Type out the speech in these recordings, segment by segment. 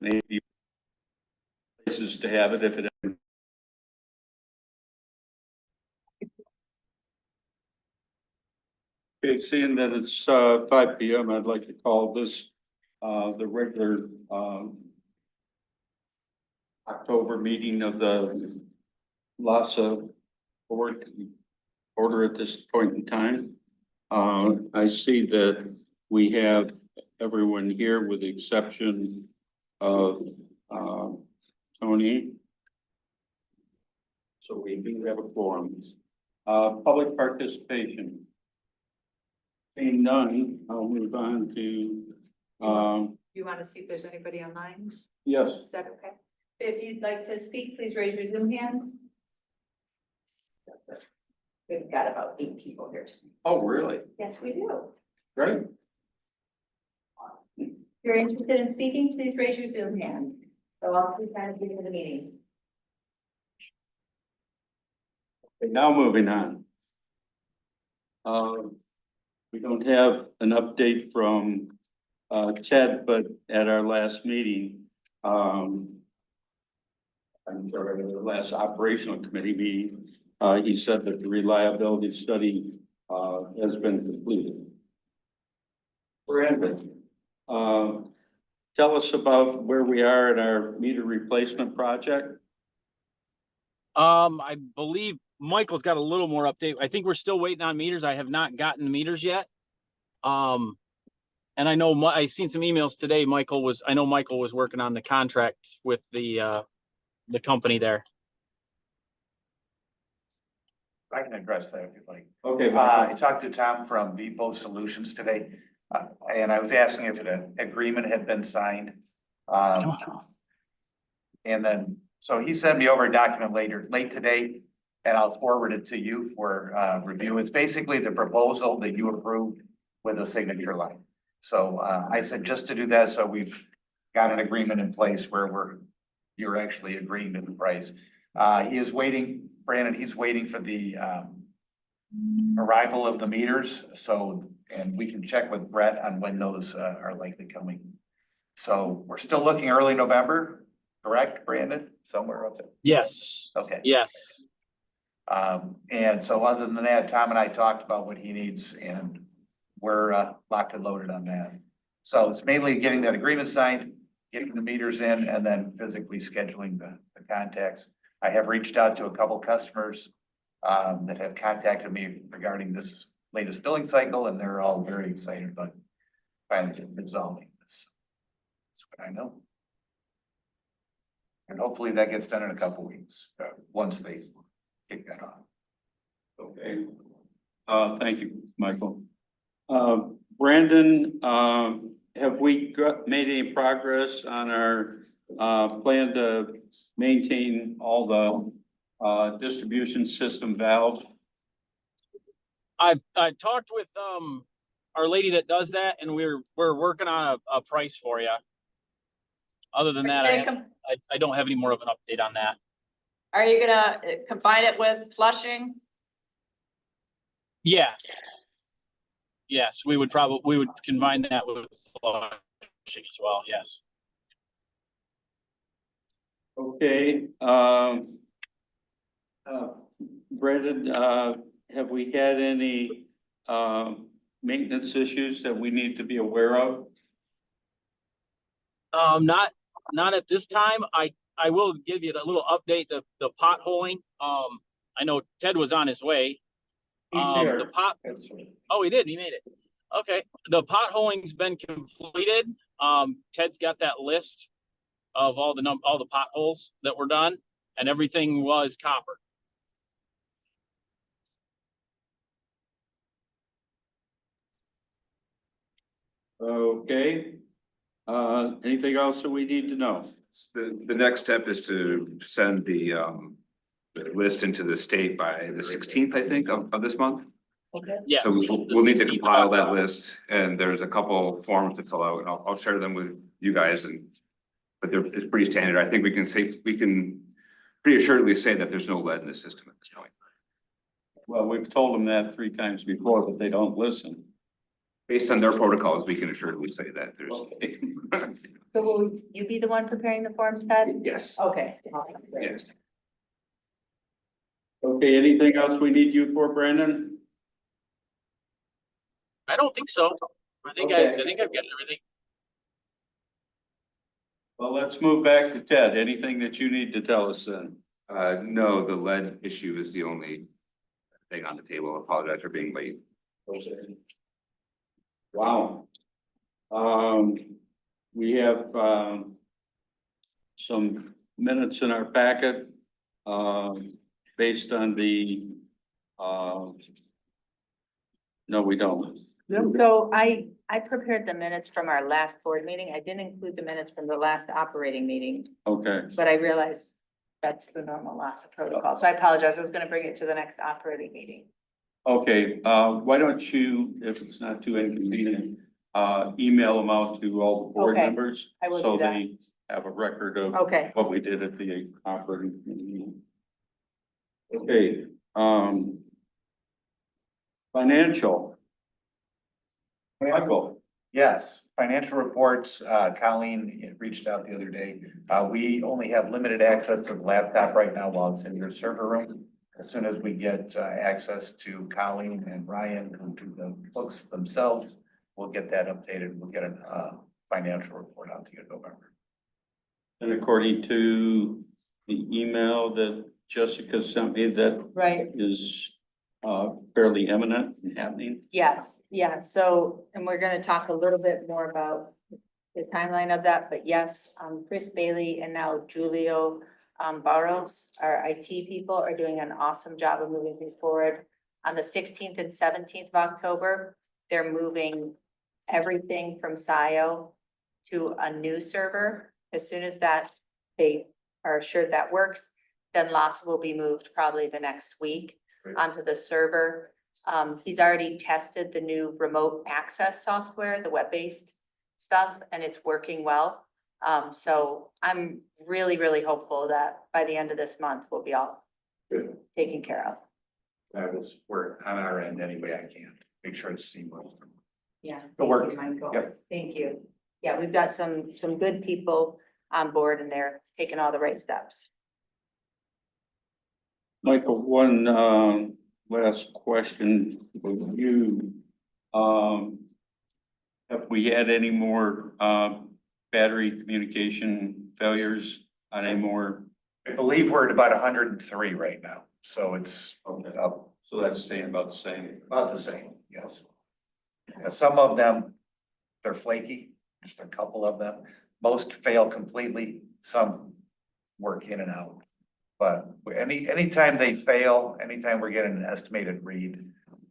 maybe places to have it if it. Okay, seeing that it's 5 p.m., I'd like to call this the regular October meeting of the LASA board order at this point in time. I see that we have everyone here with the exception of Tony. So we do have a quorum. Public participation. Seeing none, I'll move on to, You want to see if there's anybody online? yes. Is that okay? If you'd like to speak, please raise your Zoom hand. That's it. We've got about 8 people here tonight. Oh, really? Yes, we do. Great. If you're interested in speaking, please raise your Zoom hand. So I'll keep kind of get into the meeting. Okay, now moving on. We don't have an update from Ted, but at our last meeting, I'm sorry, the last operational committee meeting, he said that the reliability study has been completed. Brandon, tell us about where we are in our meter replacement project. I believe Michael's got a little more update. I think we're still waiting on meters. I have not gotten the meters yet. And I know I seen some emails today. I know Michael was working on the contract with the company there. I can address that if you'd like. Okay. I talked to Tom from Vipo Solutions today, and I was asking if an agreement had been signed. And then, so he sent me over a document late today, and I'll forward it to you for review. It's basically the proposal that you approved with a signature line. So I said just to do that, so we've got an agreement in place where you're actually agreeing to the price. He is waiting, Brandon, he's waiting for the arrival of the meters. So, and we can check with Brett on when those are likely coming. So we're still looking early November, correct, Brandon? Somewhere up there? Yes. Okay. Yes. And so other than that, Tom and I talked about what he needs and we're locked and loaded on that. So it's mainly getting that agreement signed, getting the meters in, and then physically scheduling the contacts. I have reached out to a couple customers that have contacted me regarding this latest billing cycle, and they're all very excited about finally resolving this. That's what I know. And hopefully that gets done in a couple weeks, once they kick that off. Okay. Thank you, Michael. Brandon, have we made any progress on our plan to maintain all the distribution system valves? I talked with our lady that does that, and we're working on a price for you. Other than that, I don't have any more of an update on that. Are you gonna combine it with flushing? Yes. Yes, we would combine that with flushing as well. Yes. Okay. Brandon, have we had any maintenance issues that we need to be aware of? Not at this time. I will give you a little update. The potholing. I know Ted was on his way. Here. Oh, he did. He made it. Okay. The potholing's been completed. Ted's got that list of all the potholes that were done, and everything was copper. Okay. Anything else that we need to know? The next step is to send the list into the state by the 16th, I think, of this month. Okay. Yes. So we'll need to compile that list, and there's a couple forms to fill out, and I'll share them with you guys. But it's pretty standard. I think we can pretty assuredly say that there's no lead in the system at this point. Well, we've told them that 3 times before, but they don't listen. Based on their protocols, we can assuredly say that there's. So will you be the one preparing the forms, Ted? Yes, Okay. Awesome. Great. yes. Okay, anything else we need you for, Brandon? I don't think so. I think Okay. I think I've got everything. Well, let's move back to Ted. Anything that you need to tell us then? No, the lead issue is the only thing on the table. I apologize for being late. Wow. We have, some minutes in our packet, based on the, no, we don't. So I prepared the minutes from our last board meeting. I didn't include the minutes from the last operating meeting, Okay, but I realized that's the normal loss of protocol. So I apologize. I was gonna bring it to the next operating meeting. okay, why don't you, if it's not too inconvenient, email them out to all the board Okay, members? I will So do that. they have a record of Okay. what we did at the operating meeting. Okay, financial. Michael, Yes, financial reports, Colleen reached out the other day. We only have limited access to the laptop right now while it's in your server room. As soon as we get access to Colleen and Ryan, who do the books themselves, we'll get that updated. We'll get a financial report out to you in November. and according to the email that Jessica sent me, that Right. is fairly imminent and happening. Yes, yeah, so, and we're gonna talk a little bit more about the timeline of that, but yes, Chris Bailey and now Julio Barros, our IT people, are doing an awesome job of moving things forward. On the 16th and 17th of October, they're moving everything from SIO to a new server. As soon as that, they are assured that works, then LAS will be moved probably the next week onto the server. He's already tested the new remote access software, the web-based stuff, and it's working well. So I'm really, really hopeful that by the end of this month, we'll be all Good. taken care of. That was work on our end any way I can. Make sure it's seamless. Yeah. Good work. Thank you, Michael. Yep. Thank you. Yeah, we've got some good people on board and they're taking all the right steps. Michael, one last question for you. Have we had any more battery communication failures on any more? I believe we're at about 103 right now, so it's Okay, up so that's staying about the same. about the same, yes. Yeah, some of them, they're flaky, just a couple of them. Most fail completely, some work in and out. But anytime they fail, anytime we're getting an estimated read,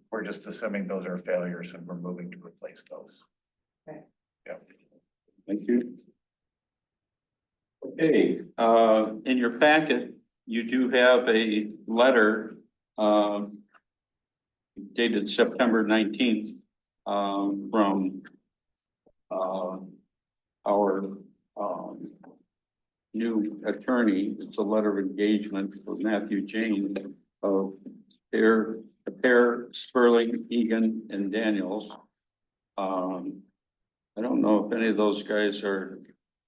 we're just assuming those are failures and we're moving to replace those. Okay. Yeah. Thank you. Okay, in your packet, you do have a letter dated September 19th from our new attorney. It's a letter of engagement for Matthew Jane of Pear, Sperling, Egan, and Daniels. I don't know if any of those guys are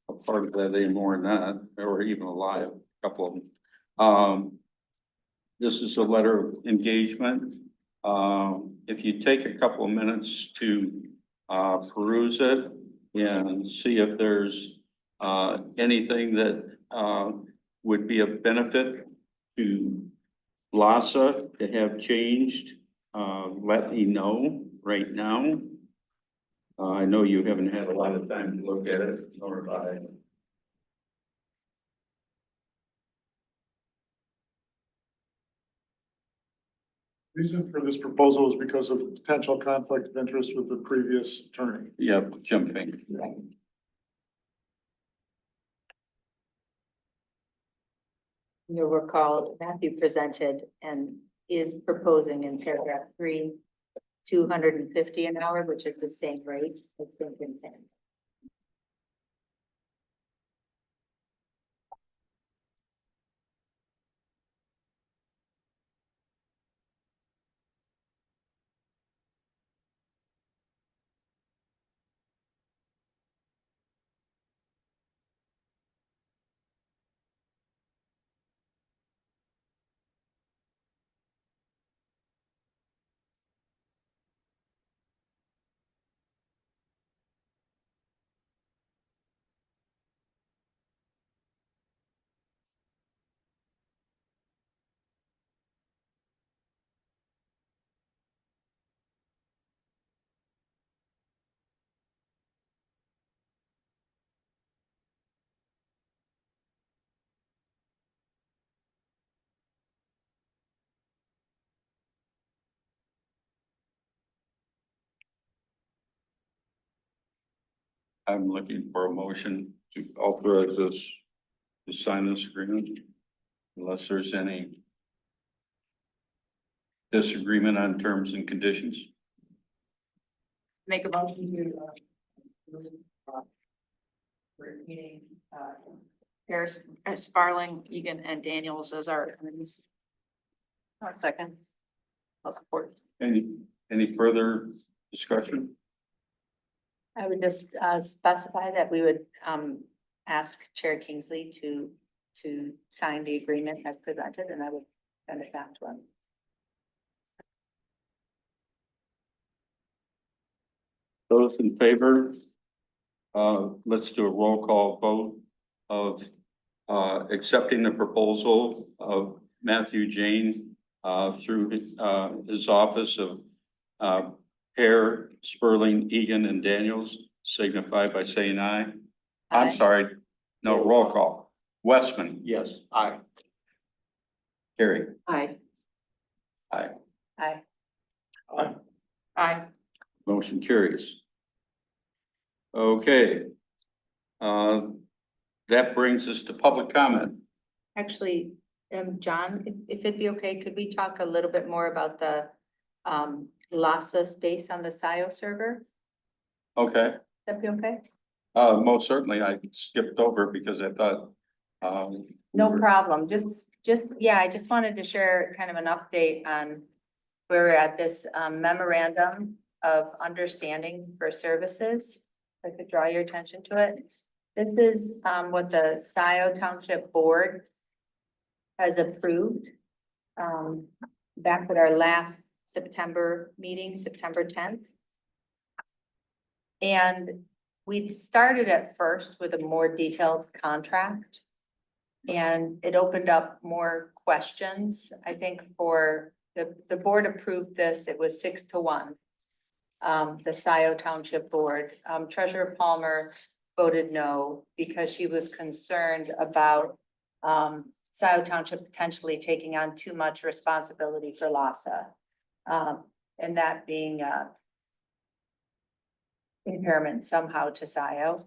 a part of that anymore or not, or even alive, a couple of them. This is a letter of engagement. If you take a couple of minutes to peruse it and see if there's anything that would be of benefit to LASA to have changed, let me know right now. I know you haven't had a lot of time to look at it, nor have I. Reason for this proposal is because of potential conflict of interest with the previous attorney. Yep, jumping. You'll recall Matthew presented and is proposing in paragraph 3, 250 an hour, which is the same rate as been contended. I'm looking for a motion to authorize us to sign this agreement. Unless there's any disagreement on terms and conditions. Make a motion to meeting, Harris, Sparling, Egan, and Daniels as our attorneys. One second. I'll support. Any further discussion? I would just specify that we would ask Chair Kingsley to sign the agreement as presented, and I would send it back to him. Those in favor? Let's do a roll call vote of accepting the proposal of Matthew Jane through his office of Hare, Sperling, Egan, and Daniels, signify by saying aye. I'm Aye. sorry, no, roll call. Westman. Yes, aye. Carrie. Aye. Aye. Aye. Aye. Motion carries. Okay. That brings us to public comment. Actually, John, if it'd be okay, could we talk a little bit more about the LASA space on the SIO server? Okay, That'd be okay? most certainly I skipped over because I thought. No problem. Yeah, I just wanted to share kind of an update on where we're at this memorandum of understanding for services. If I could draw your attention to it. This is what the SIO Township Board has approved back at our last September meeting, September 10th. And we started at first with a more detailed contract. And it opened up more questions, I think, for the board approved this, it was 6-1. The SIO Township Board, Treasurer Palmer voted no because she was concerned about SIO Township potentially taking on too much responsibility for LASA. And that being impairment somehow to SIO.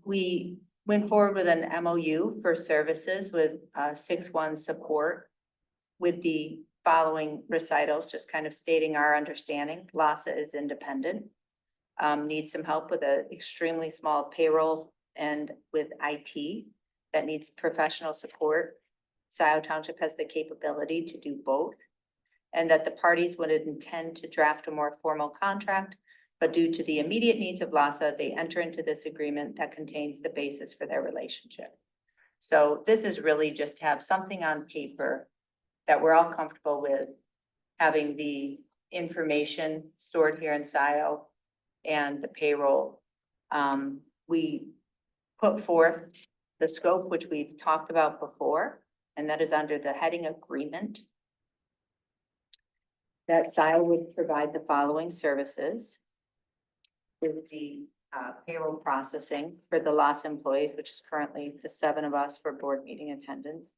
We went forward with an MOU for services with 6-1 support with the following recitals, just kind of stating our understanding. LASA is independent, needs some help with an extremely small payroll and with IT that needs professional support. SIO Township has the capability to do both, and that the parties would intend to draft a more formal contract. But due to the immediate needs of LASA, they enter into this agreement that contains the basis for their relationship. So this is really just to have something on paper that we're all comfortable with, having the information stored here in SIO and the payroll. We put forth the scope, which we've talked about before, and that is under the heading agreement. That SIO would provide the following services. With the payroll processing for the LASA employees, which is currently the 7 of us for board meeting attendance.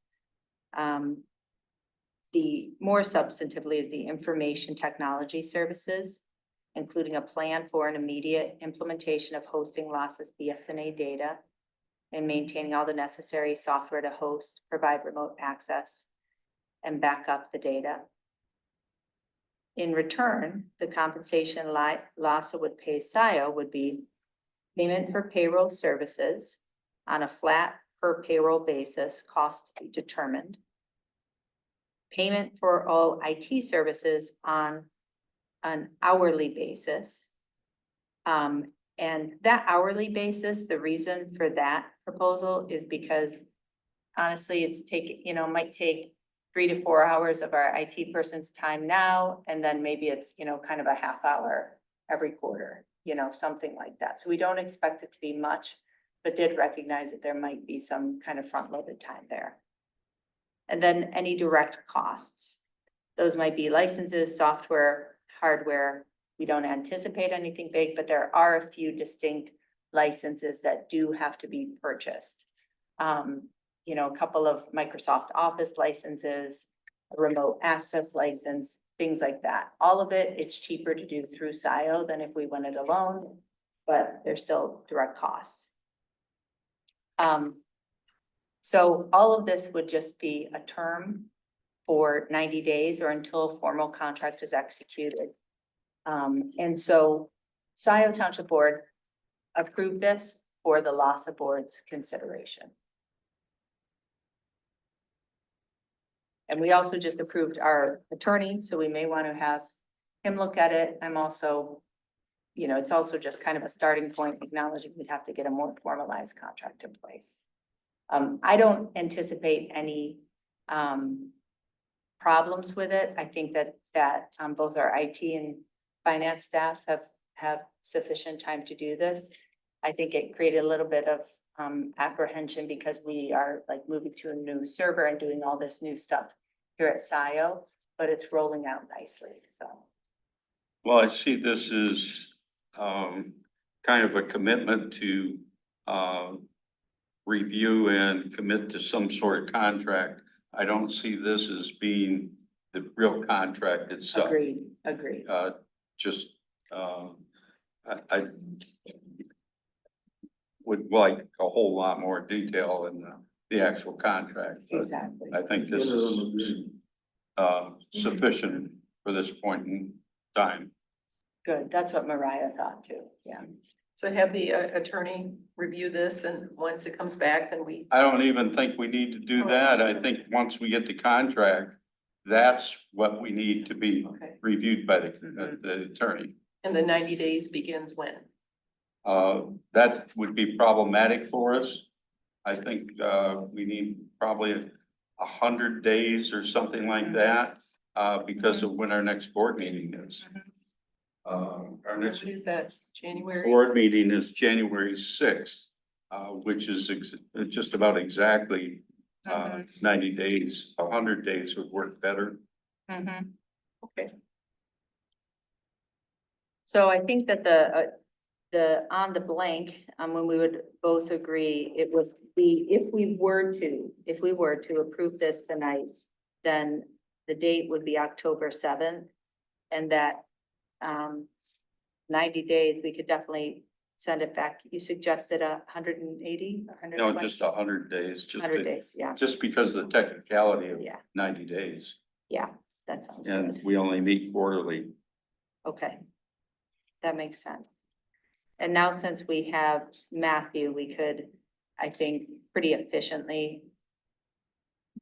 The more substantively is the information technology services, including a plan for an immediate implementation of hosting LASA's BSNA data and maintaining all the necessary software to host, provide remote access, and back up the data. In return, the compensation LASA would pay SIO would be payment for payroll services on a flat per payroll basis, cost to be determined. Payment for all IT services on an hourly basis. And that hourly basis, the reason for that proposal is because honestly, might take 3 to 4 hours of our IT person's time now, and then maybe it's, kind of a half hour every quarter, something like that. So we don't expect it to be much, but did recognize that there might be some kind of front-loaded time there. And then any direct costs. Those might be licenses, software, hardware. We don't anticipate anything big, but there are a few distinct licenses that do have to be purchased. A couple of Microsoft Office licenses, a remote access license, things like that. All of it, it's cheaper to do through SIO than if we went it alone. but they're still direct costs. So all of this would just be a term for 90 days or until a formal contract is executed. And so Scioto Township Board approved this for the loss of board's consideration. And we also just approved our attorney, so we may want to have him look at it. I'm also, it's also just kind of a starting point, acknowledging we'd have to get a more formalized contract in place. I don't anticipate any problems with it. I think that both our IT and finance staff have sufficient time to do this. I think it created a little bit of apprehension because we are like moving to a new server and doing all this new stuff here at SIO, but it's rolling out nicely, so. Well, I see this as kind of a commitment to review and commit to some sort of contract. I don't see this as being the real contract itself. Agreed. I would like a whole lot more detail in the actual contract. But Exactly. I think this is sufficient for this point in time. Good. That's what Mariah thought too. Yeah. So have the attorney review this, and once it comes back, then we, I don't even think we need to do that. I think once we get the contract, that's what we need to be okay. reviewed by the attorney. And the 90 days begins when? That would be problematic for us. I think we need probably 100 days or something like that, because of when our next board meeting is. Our next What is that, January? board meeting is January 6th, which is just about exactly 90 days. 100 days would work better. Mhm. Okay. So I think that on the blank, when we would both agree, it was if we were to approve this tonight, then the date would be October 7th. And that 90 days, we could definitely send it back. You suggested 180, No, just 100 days, 100 days, yeah, just because of the technicality of yeah, 90 days. yeah, that sounds And good. we only meet quarterly. Okay. That makes sense. And now since we have Matthew, we could, I think, pretty efficiently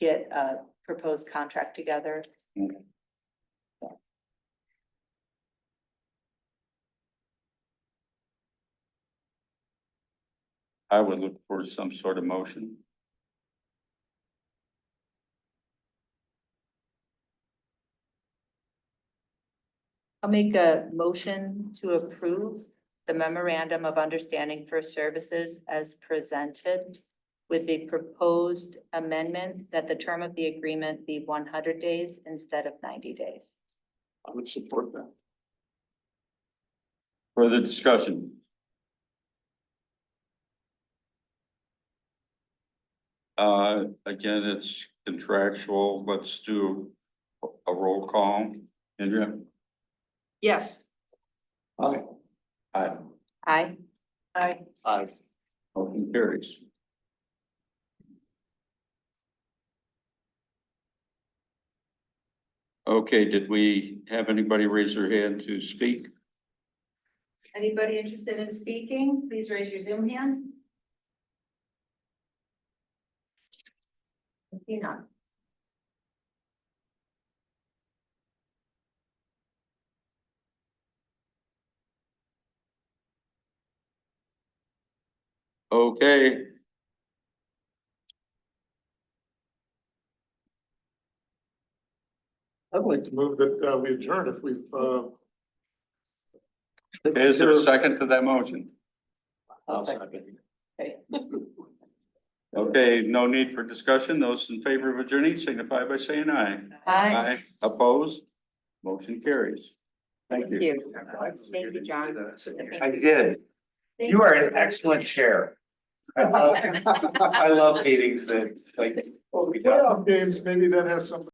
get a proposed contract together. I would look for some sort of motion. I'll make a motion to approve the memorandum of understanding for services as presented with the proposed amendment that the term of the agreement be 100 days instead of 90 days. I would support that. Further discussion? Again, it's contractual. Let's do a roll call. Andrea? Yes. Aye. Aye. Aye. Aye. Motion carries. Okay, did we have anybody raise their hand to speak? Anybody interested in speaking? Please raise your Zoom hand. You know. Okay. I'd like to move that we adjourn if we've Is there a second to that motion? I'll second. Okay, no need for discussion. Those in favor of adjourning signify by saying aye. Aye. Opposed? Motion carries. Thank you. Thank you, John. I did. You are an excellent chair. I love meetings that like. Well, the playoff games, maybe that has something.